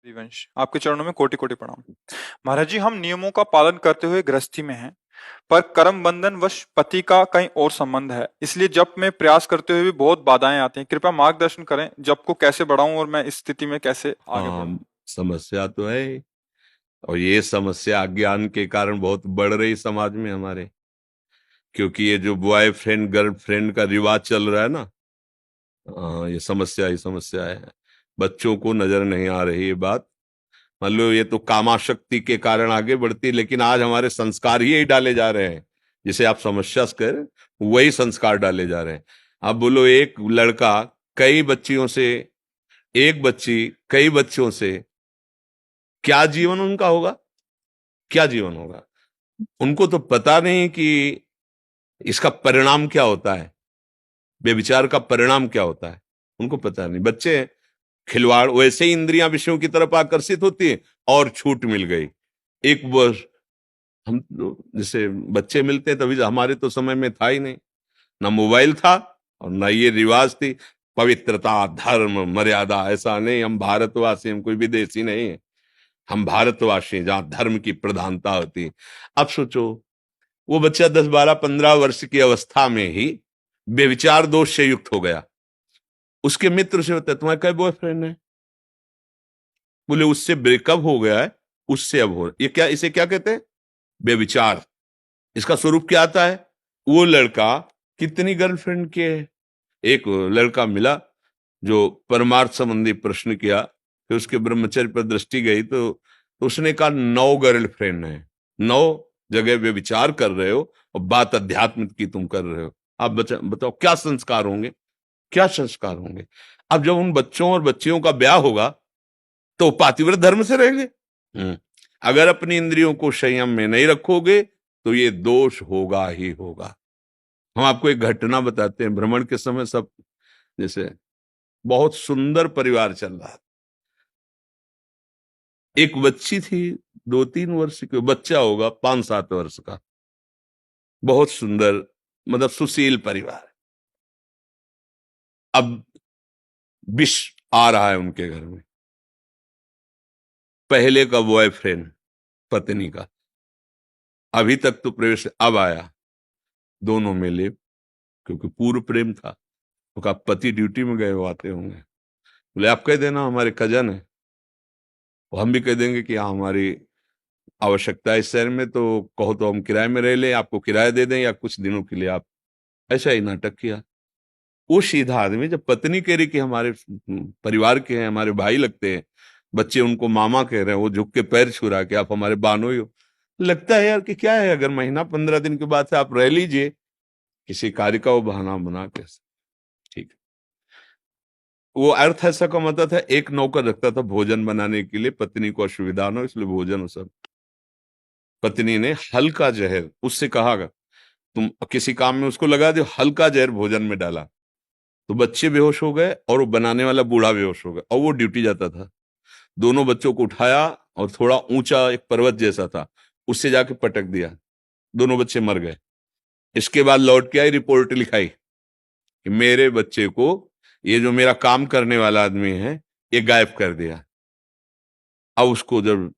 हरिवंश, आपके चरणों में कोटि कोटि प्रणाम। महाराज जी, हम नियमों का पालन करते हुए गृहस्थी में हैं, पर कर्म बंधन वश पति का कहीं और संबंध है। इसलिए जप में प्रयास करते हुए भी बहुत बाधाएं आती हैं। कृपया मार्गदर्शन करें, जप को कैसे बढ़ाऊं और मैं इस स्थिति में कैसे आगे बढ़ूं। हाँ, समस्या तो है। और ये समस्या अज्ञान के कारण बहुत बढ़ रही समाज में हमारे। क्योंकि ये जो बॉयफ्रेंड गर्लफ्रेंड का रिवाज चल रहा है ना, हाँ, ये समस्या ही समस्या है। बच्चों को नजर नहीं आ रही ये बात। मान लो ये तो कामाशक्ति के कारण आगे बढ़ती है, लेकिन आज हमारे संस्कार ही यही डाले जा रहे हैं। जिसे आप समस्या कर, वही संस्कार डाले जा रहे हैं। आप बोलो, एक लड़का कई बच्चियों से, एक बच्ची कई बच्चों से, क्या जीवन उनका होगा? क्या जीवन होगा? उनको तो पता नहीं कि इसका परिणाम क्या होता है, बेविचार का परिणाम क्या होता है। उनको पता नहीं। बच्चे खिलवाड़, वैसे ही इंद्रियां विषयों की तरफ आकर्षित होती है और छूट मिल गई। एक वर्ष हम जैसे बच्चे मिलते हैं, तभी हमारे तो समय में था ही नहीं, ना मोबाइल था और ना ये रिवाज थी। पवित्रता, धर्म, मर्यादा, ऐसा नहीं। हम भारतवासी, हम कोई विदेशी नहीं है। हम भारतवासी हैं, जहां धर्म की प्रधानता होती है। अब सोचो, वो बच्चा 10, 12, 15 वर्ष की अवस्था में ही बेविचार दोष से युक्त हो गया। उसके मित्र से होता है, तुम्हारा क्या बॉयफ्रेंड है? बोले उससे ब्रेकअप हो गया है, उससे अब हो। ये क्या, इसे क्या कहते हैं? बेविचार। इसका स्वरूप क्या आता है? वो लड़का कितनी गर्लफ्रेंड के है। एक लड़का मिला जो परमार्थ संबंधी प्रश्न किया, फिर उसके ब्रह्मचर्य पर दृष्टि गई तो उसने कहा 9 गर्लफ्रेंड है। 9 जगह वे विचार कर रहे हो और बात अध्यात्म की तुम कर रहे हो। आप बताओ क्या संस्कार होंगे, क्या संस्कार होंगे? अब जब उन बच्चों और बच्चियों का ब्याह होगा तो पातिव्रत धर्म से रहेंगे। अगर अपनी इंद्रियों को संयम में नहीं रखोगे तो ये दोष होगा ही होगा। हम आपको एक घटना बताते हैं। भ्रमण के समय सब, जैसे बहुत सुंदर परिवार चल रहा था। एक बच्ची थी, 2, 3 वर्ष की, बच्चा होगा 5, 7 वर्ष का। बहुत सुंदर, मतलब सुशील परिवार। अब विष आ रहा है उनके घर में। पहले का बॉयफ्रेंड पत्नी का, अभी तक तो प्रवेश, अब आया। दोनों मिले, क्योंकि पूर्व प्रेम था। तो कहा पति ड्यूटी में गए, वो आते होंगे। बोले आप कह देना हमारे कजन है। और हम भी कह देंगे कि हाँ, हमारी आवश्यकता है इस शहर में, तो कहो तो हम किराए में रह लें, आपको किराया दे दें, या कुछ दिनों के लिए आप। ऐसा ही नाटक किया। वो सीधा आदमी जब पत्नी कह रही कि हमारे परिवार के हैं, हमारे भाई लगते हैं, बच्चे उनको मामा कह रहे हैं, वो झुक के पैर छू रहा कि आप हमारे बानो ही हो। लगता है यार कि क्या है, अगर महीना 15 दिन के बाद से आप रह लीजिए, किसी कार्य का वो बहाना बना के। ठीक। वो अर्थ ऐसा का मतलब था, एक नौकर रखता था भोजन बनाने के लिए, पत्नी को असुविधा न हो इसलिए भोजन सब। पत्नी ने हल्का जहर उससे कहा, तुम किसी काम में उसको लगा दो, हल्का जहर भोजन में डाला। तो बच्चे बेहोश हो गए और वो बनाने वाला बूढ़ा बेहोश हो गया, और वो ड्यूटी जाता था। दोनों बच्चों को उठाया और थोड़ा ऊंचा एक पर्वत जैसा था, उससे जाके पटक दिया। दोनों बच्चे मर गए। इसके बाद लौट के आई, रिपोर्ट लिखाई कि मेरे बच्चे को ये जो मेरा काम करने वाला आदमी है, ये गायब कर दिया। अब उसको जब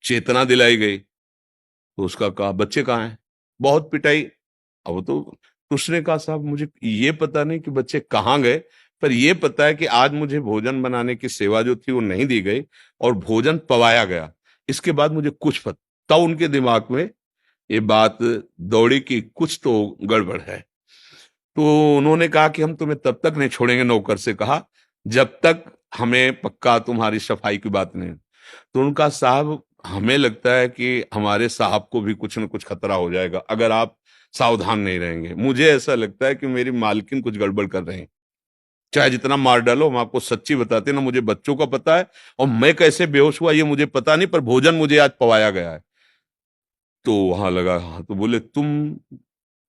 चेतना दिलाई गई तो उसका कहा बच्चे कहाँ हैं? बहुत पिटाई। अब वो तो उसने कहा साहब मुझे ये पता नहीं कि बच्चे कहाँ गए, पर ये पता है कि आज मुझे भोजन बनाने की सेवा जो थी वो नहीं दी गई और भोजन पवाया गया। इसके बाद मुझे कुछ पता। तब उनके दिमाग में ये बात दौड़ी कि कुछ तो गड़बड़ है। तो उन्होंने कहा कि हम तुम्हें तब तक नहीं छोड़ेंगे, नौकर से कहा, जब तक हमें पक्का तुम्हारी सफाई की बात नहीं। तो उनका साहब, हमें लगता है कि हमारे साहब को भी कुछ न कुछ खतरा हो जाएगा अगर आप सावधान नहीं रहेंगे। मुझे ऐसा लगता है कि मेरी मालकिन कुछ गड़बड़ कर रहे हैं। चाहे जितना मार डालो, हम आपको सच्ची बताते हैं ना, मुझे बच्चों का पता है और मैं कैसे बेहोश हुआ ये मुझे पता नहीं, पर भोजन मुझे आज पवाया गया है। तो वहां लगा, हाँ। तो बोले तुम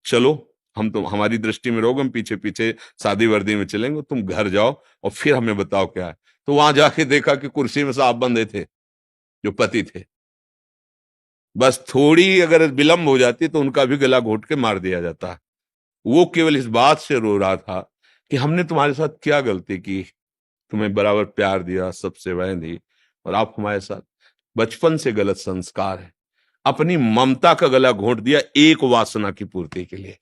चलो, हम तो हमारी दृष्टि में रहोगे, हम पीछे पीछे शादी वर्दी में चलेंगे, तुम घर जाओ और फिर हमें बताओ क्या है। तो वहां जाके देखा कि कुर्सी में साहब बंधे थे, जो पति थे। बस थोड़ी अगर विलंब हो जाती तो उनका भी गला घोट के मार दिया जाता। वो केवल इस बात से रो रहा था कि हमने तुम्हारे साथ क्या गलती की, तुम्हें बराबर प्यार दिया, सब सेवाएं दी, और आप हमारे साथ। बचपन से गलत संस्कार है, अपनी ममता का गला घोंट दिया एक वासना की पूर्ति के लिए।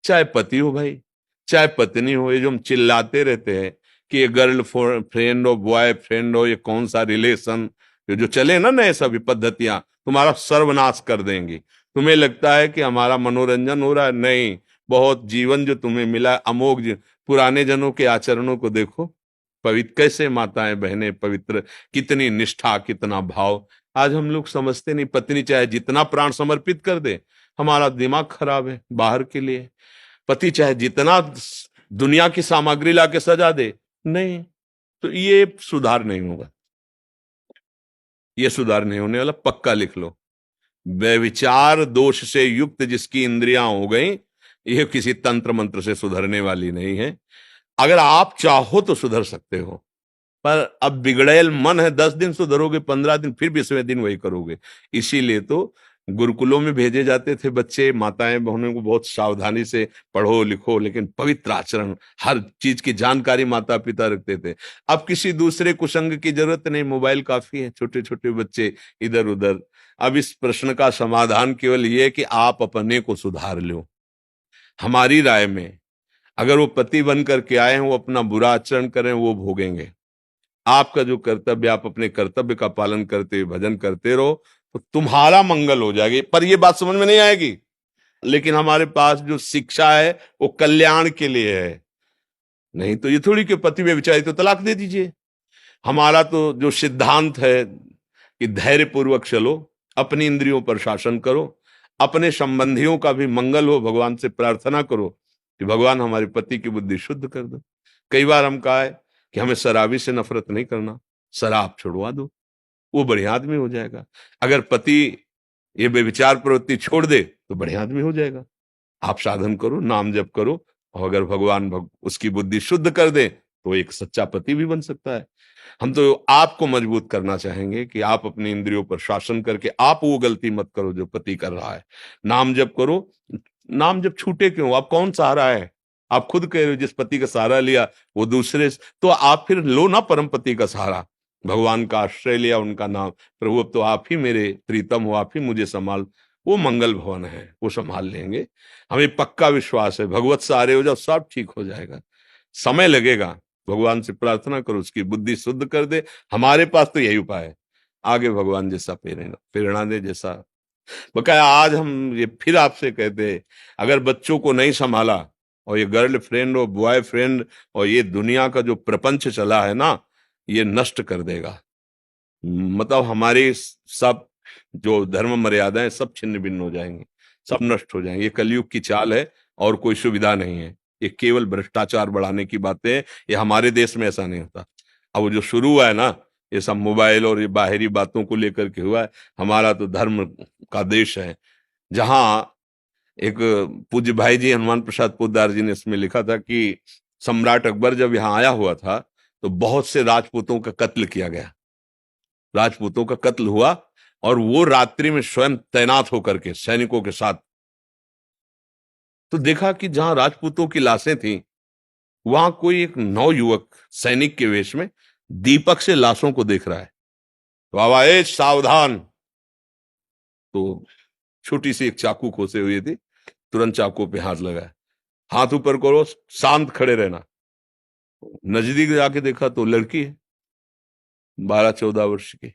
चाहे पति हो भाई, चाहे पत्नी हो, ये जो हम चिल्लाते रहते हैं कि ये गर्ल फ्रेंड हो, बॉय फ्रेंड हो, ये कौन सा रिलेशन, ये जो चले ना नए सभी पद्धतियां, तुम्हारा सर्वनाश कर देंगी। तुम्हें लगता है कि हमारा मनोरंजन हो रहा है, नहीं। बहुत जीवन जो तुम्हें मिला है, अमोघ पुराने जनों के आचरणों को देखो, पवित्र कैसे माताएं बहनें पवित्र, कितनी निष्ठा, कितना भाव। आज हम लोग समझते नहीं, पत्नी चाहे जितना प्राण समर्पित कर दे, हमारा दिमाग खराब है बाहर के लिए। पति चाहे जितना दुनिया की सामग्री लाके सजा दे, नहीं। तो ये सुधार नहीं होगा, ये सुधार नहीं होने वाला, पक्का लिख लो। व्यभिचार दोष से युक्त जिसकी इंद्रियां हो गई, ये किसी तंत्र मंत्र से सुधरने वाली नहीं है। अगर आप चाहो तो सुधर सकते हो, पर अब बिगड़ैल मन है, 10 दिन सुधरोगे, 15 दिन, फिर 20वें दिन वही करोगे। इसीलिए तो गुरुकुलों में भेजे जाते थे बच्चे, माताएं बहनों को बहुत सावधानी से पढ़ो लिखो, लेकिन पवित्र आचरण, हर चीज की जानकारी माता पिता रखते थे। अब किसी दूसरे कुसंग की जरूरत नहीं, मोबाइल काफी है, छोटे छोटे बच्चे इधर उधर। अब इस प्रश्न का समाधान केवल ये कि आप अपने को सुधार लो। हमारी राय में अगर वो पति बन करके आए हैं, वो अपना बुरा आचरण करें, वो भोगेंगे। आपका जो कर्तव्य, आप अपने कर्तव्य का पालन करते हुए भजन करते रहो, तो तुम्हारा मंगल हो जाएगी। पर ये बात समझ में नहीं आएगी, लेकिन हमारे पास जो शिक्षा है वो कल्याण के लिए है। नहीं तो ये थोड़ी कि पति व्यभिचारी तो तलाक दे दीजिए। हमारा तो जो सिद्धांत है कि धैर्य पूर्वक चलो, अपनी इंद्रियों पर शासन करो, अपने संबंधियों का भी मंगल हो, भगवान से प्रार्थना करो कि भगवान हमारे पति की बुद्धि शुद्ध कर दो। कई बार हम कहा है कि हमें शराबी से नफरत नहीं करना, शराब छुड़वा दो, वो बढ़िया आदमी हो जाएगा। अगर पति ये बेविचार प्रवृत्ति छोड़ दे तो बढ़िया आदमी हो जाएगा। आप साधन करो, नाम जप करो, और अगर भगवान उसकी बुद्धि शुद्ध कर दे तो एक सच्चा पति भी बन सकता है। हम तो आपको मजबूत करना चाहेंगे कि आप अपनी इंद्रियों पर शासन करके आप वो गलती मत करो जो पति कर रहा है। नाम जप करो। नाम जब छूटे क्यों, आप कौन सहारा है? आप खुद कह रहे हो जिस पति का सहारा लिया वो दूसरे, तो आप फिर लो ना परम पति का सहारा, भगवान का आश्रय लिया, उनका नाम, प्रभु अब तो आप ही मेरे प्रीतम हो, आप ही मुझे संभाल। वो मंगल भवन है, वो संभाल लेंगे। हमें पक्का विश्वास है, भगवत सहारे हो जाओ, सब ठीक हो जाएगा। समय लगेगा, भगवान से प्रार्थना करो उसकी बुद्धि शुद्ध कर दे। हमारे पास तो यही उपाय है, आगे भगवान जैसा प्रेरणा प्रेरणा दे, जैसा बकाया। आज हम ये फिर आपसे कहते हैं, अगर बच्चों को नहीं संभाला, और ये गर्ल फ्रेंड और बॉय फ्रेंड और ये दुनिया का जो प्रपंच चला है ना, ये नष्ट कर देगा। मतलब हमारी सब जो धर्म मर्यादाएं सब छिन्न भिन्न हो जाएंगी, सब नष्ट हो जाएंगे। ये कलयुग की चाल है, और कोई सुविधा नहीं है। ये केवल भ्रष्टाचार बढ़ाने की बातें हैं। ये हमारे देश में ऐसा नहीं होता। अब वो जो शुरू हुआ है ना, ये सब मोबाइल और ये बाहरी बातों को लेकर के हुआ है। हमारा तो धर्म का देश है, जहां एक पूज्य भाई जी हनुमान प्रसाद पोद्दार जी ने इसमें लिखा था कि सम्राट अकबर जब यहाँ आया हुआ था तो बहुत से राजपूतों का कत्ल किया गया, राजपूतों का कत्ल हुआ, और वो रात्रि में स्वयं तैनात होकर के सैनिकों के साथ, तो देखा कि जहां राजपूतों की लाशें थी, वहां कोई एक नवयुवक सैनिक के वेश में दीपक से लाशों को देख रहा है। तो आवाज सावधान, तो छोटी सी एक चाकू खोसे हुई थी, तुरंत चाकू पे हाथ लगाया, हाथ ऊपर करो, शांत खड़े रहना। नजदीक जाके देखा तो लड़की है, 12-14 वर्ष की।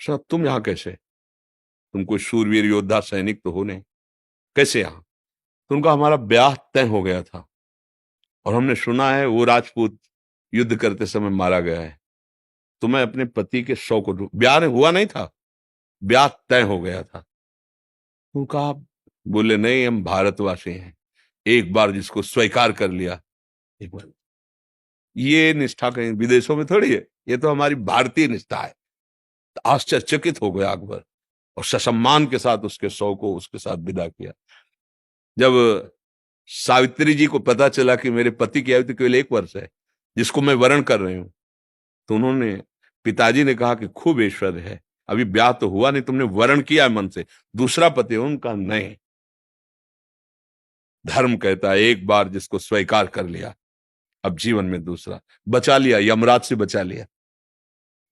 साहब तुम यहां कैसे, तुम कोई शूरवीर योद्धा सैनिक तो हो नहीं, कैसे यहां? तो उनका हमारा ब्याह तय हो गया था, और हमने सुना है वो राजपूत युद्ध करते समय मारा गया है। तो मैं अपने पति के शव को, ब्याह हुआ नहीं था, ब्याह तय हो गया था। उनका आप बोले नहीं, हम भारतवासी हैं, एक बार जिसको स्वीकार कर लिया, एक बार। ये निष्ठा कहीं विदेशों में थोड़ी है, ये तो हमारी भारतीय निष्ठा है। तो आश्चर्यचकित हो गया अकबर, और ससम्मान के साथ उसके शव को उसके साथ विदा किया। जब सावित्री जी को पता चला कि मेरे पति की आयु तो केवल 1 वर्ष है, जिसको मैं वरण कर रही हूं, तो उन्होंने, पिताजी ने कहा कि खूब ऐश्वर्य है, अभी ब्याह तो हुआ नहीं, तुमने वरण किया है मन से, दूसरा पति है उनका? नहीं। धर्म कहता है एक बार जिसको स्वीकार कर लिया, अब जीवन में दूसरा बचा लिया, यमराज से बचा लिया।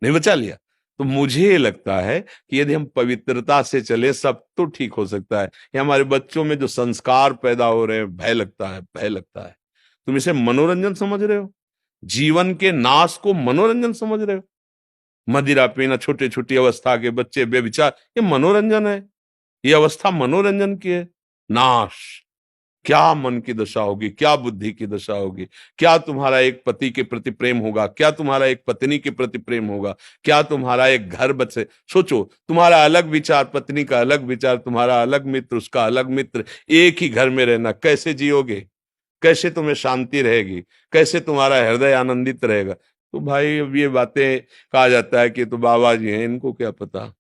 नहीं बचा लिया। तो मुझे लगता है कि यदि हम पवित्रता से चले सब तो ठीक हो सकता है। ये हमारे बच्चों में जो संस्कार पैदा हो रहे हैं, भय लगता है, भय लगता है। तुम इसे मनोरंजन समझ रहे हो? जीवन के नाश को मनोरंजन समझ रहे हो? मदिरा पीना, छोटे छोटी अवस्था के बच्चे बेविचार, ये मनोरंजन है? ये अवस्था मनोरंजन की है? नाश। क्या मन की दशा होगी, क्या बुद्धि की दशा होगी, क्या तुम्हारा एक पति के प्रति प्रेम होगा, क्या तुम्हारा एक पत्नी के प्रति प्रेम होगा, क्या तुम्हारा एक घर बचे। सोचो, तुम्हारा अलग विचार, पत्नी का अलग विचार, तुम्हारा अलग मित्र, उसका अलग मित्र, एक ही घर में रहना, कैसे जियोगे? कैसे तुम्हें शांति रहेगी? कैसे तुम्हारा हृदय आनंदित रहेगा? तो भाई अब ये बातें कहा जाता है कि तो बाबा जी हैं, इनको क्या पता,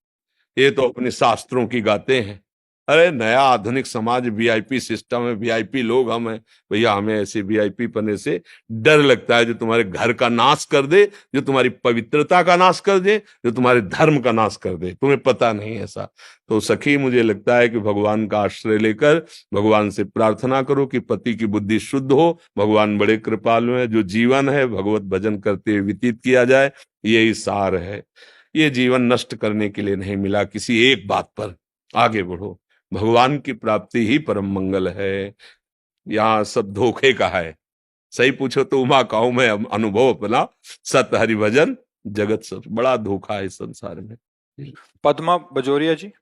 ये तो अपने शास्त्रों की गाते हैं। अरे नया आधुनिक समाज, वीआईपी सिस्टम है, वीआईपी लोग हम हैं भैया। हमें ऐसे वीआईपी पने से डर लगता है जो तुम्हारे घर का नाश कर दे, जो तुम्हारी पवित्रता का नाश कर दे, जो तुम्हारे धर्म का नाश कर दे। तुम्हें पता नहीं ऐसा। तो सखी, मुझे लगता है कि भगवान का आश्रय लेकर भगवान से प्रार्थना करो कि पति की बुद्धि शुद्ध हो। भगवान बड़े कृपालु हैं। जो जीवन है भगवत भजन करते हुए व्यतीत किया जाए, यही सार है। ये जीवन नष्ट करने के लिए नहीं मिला। किसी एक बात पर आगे बढ़ो। भगवान की प्राप्ति ही परम मंगल है। यहाँ सब धोखे का है। सही पूछो तो उमा काऊ में अनुभव अपना, सत हरि भजन जगत सब। बड़ा धोखा है इस संसार में। पद्मा बजोरिया जी।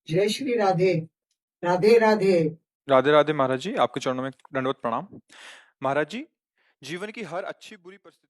जय श्री राधे। राधे राधे। राधे राधे महाराज जी, आपके चरणों में दंडवत प्रणाम। महाराज जी, जीवन की हर अच्छी बुरी परिस्थिति